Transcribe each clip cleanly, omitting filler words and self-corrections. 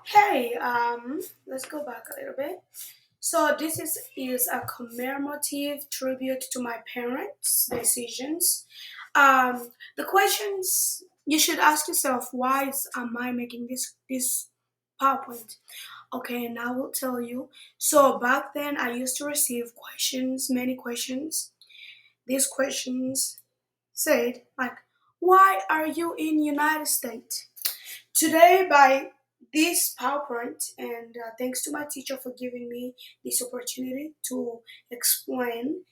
Hey, let's go back a little bit. So this is a commemorative tribute to my parents' decisions. The questions you should ask yourself: am I making this PowerPoint? Okay, and I will tell you. So back then, I used to receive questions, many questions. These questions said like, "Why are you in United States?" Today, by this PowerPoint, and thanks to my teacher for giving me this opportunity to explain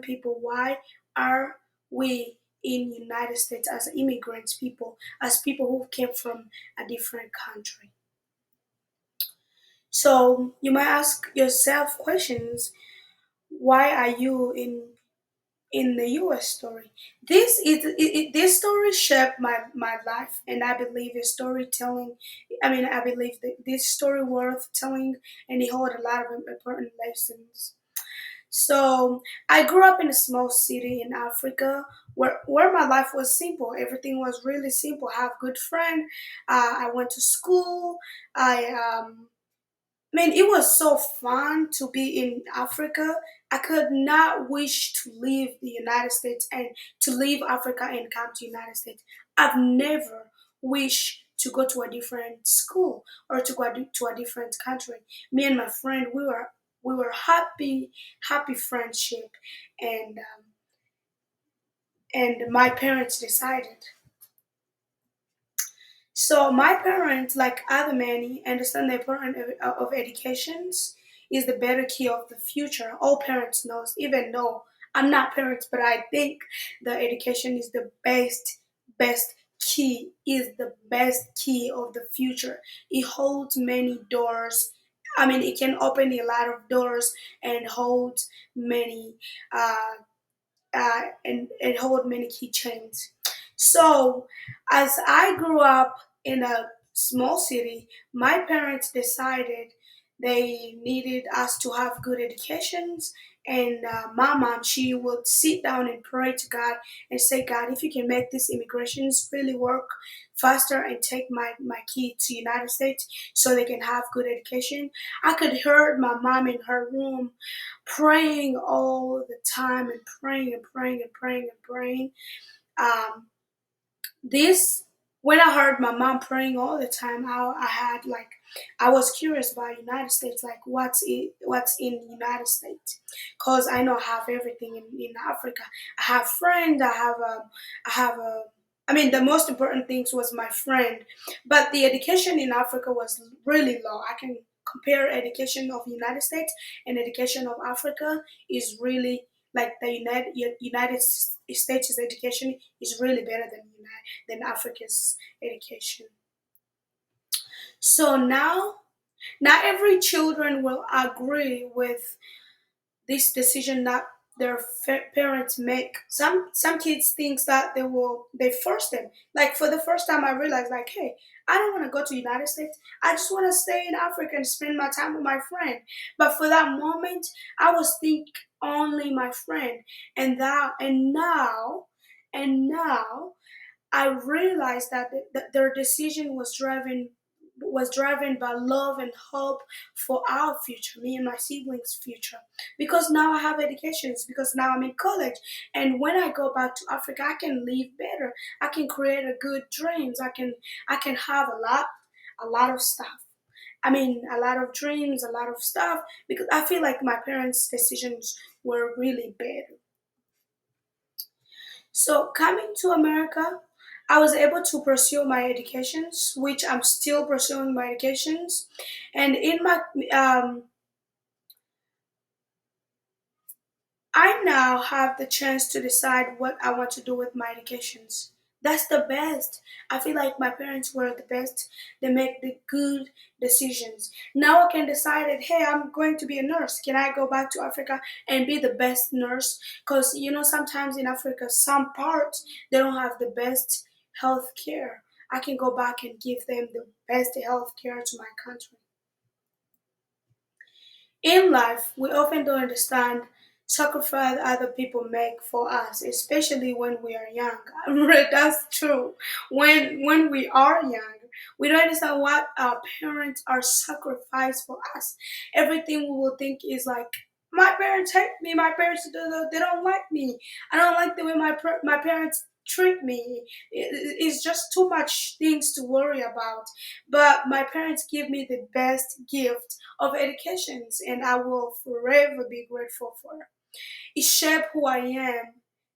people why are we in United States as immigrants people, as people who came from a different country. So you might ask yourself questions: Why are you in the U.S. story? This story shaped my life, and I believe the storytelling. I believe that this story worth telling, and it hold a lot of important lessons. So I grew up in a small city in Africa, where my life was simple. Everything was really simple. I have good friend. I went to school. I it was so fun to be in Africa. I could not wish to leave the United States and to leave Africa and come to United States. I've never wished to go to a different school or to go to a different country. Me and my friend, we were happy friendship, and my parents decided. So my parents, like other many, understand the importance of educations is the better key of the future. All parents knows, even though I'm not parents, but I think the education is the best key, is the best key of the future. It holds many doors. It can open a lot of doors and holds many and hold many keychains. So, as I grew up in a small city, my parents decided they needed us to have good educations. And my mom, she would sit down and pray to God and say, God, if you can make these immigrations really work faster and take my kid to United States so they can have good education. I could hear my mom in her room praying all the time and praying and praying and praying and praying. Um, this when I heard my mom praying all the time, I had like I was curious about United States, like what's in United States, cause I know I have everything in Africa. I have friends. I have a. The most important things was my friend, but the education in Africa was really low. I can compare education of United States and education of Africa is really like the United States' education is really better than Africa's education. So now, not every children will agree with this decision that their parents make. Some kids thinks that they force them. Like for the first time, I realized like, hey, I don't want to go to United States. I just want to stay in Africa and spend my time with my friend. But for that moment, I was think only my friend, and now I realized that their decision was driven by love and hope for our future, me and my siblings' future. Because now I have educations, because now I'm in college, and when I go back to Africa, I can live better. I can create a good dreams. I can have a lot of stuff. A lot of dreams, a lot of stuff, because I feel like my parents' decisions were really bad. So coming to America, I was able to pursue my educations, which I'm still pursuing my educations, and in my I now have the chance to decide what I want to do with my educations. That's the best. I feel like my parents were the best. They make the good decisions. Now I can decide that, hey, I'm going to be a nurse. Can I go back to Africa and be the best nurse? Because sometimes in Africa, some parts they don't have the best health care. I can go back and give them the best health care to my country. In life, we often don't understand sacrifice other people make for us, especially when we are young. That's true. When we are young, We don't understand what our parents are sacrificed for us. Everything we will think is like, my parents hate me. My parents they don't like me. I don't like the way my parents treat me. It's just too much things to worry about. But my parents give me the best gift of educations, and I will forever be grateful for it. It shaped who I am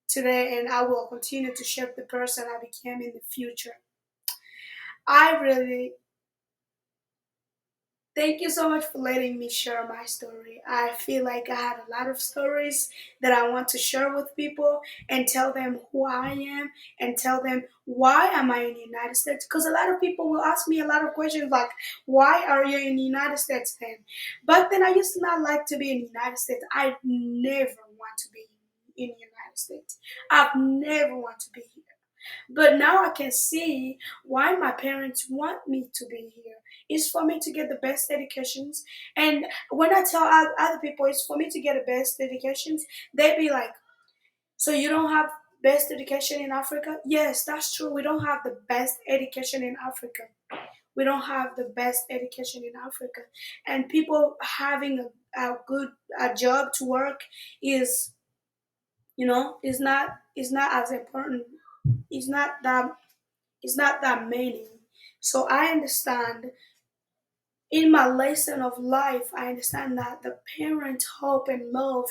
today, and I will continue to shape the person I became in the future. I really thank you so much for letting me share my story. I feel like I had a lot of stories that I want to share with people and tell them who I am and tell them why am I in the United States. Because a lot of people will ask me a lot of questions like, why are you in the United States then? But then I used to not like to be in the United States. I never want to be in the United States. I've never want to be here. But now I can see why my parents want me to be here. It's for me to get the best educations. And when I tell other people it's for me to get the best educations, they be like, so you don't have best education in Africa? Yes, that's true. We don't have the best education in Africa. We don't have the best education in Africa. And people having a good job to work is, is not as important. It's not that it's not that many. So I understand in my lesson of life, I understand that the parent hope and love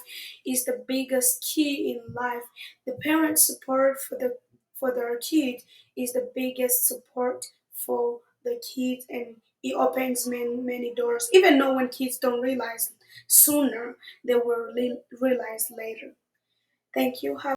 is the biggest key in life. The parent support for their kid is the biggest support for the kid, and it opens many doors. Even though when kids don't realize sooner, they will realize later. Thank you. Have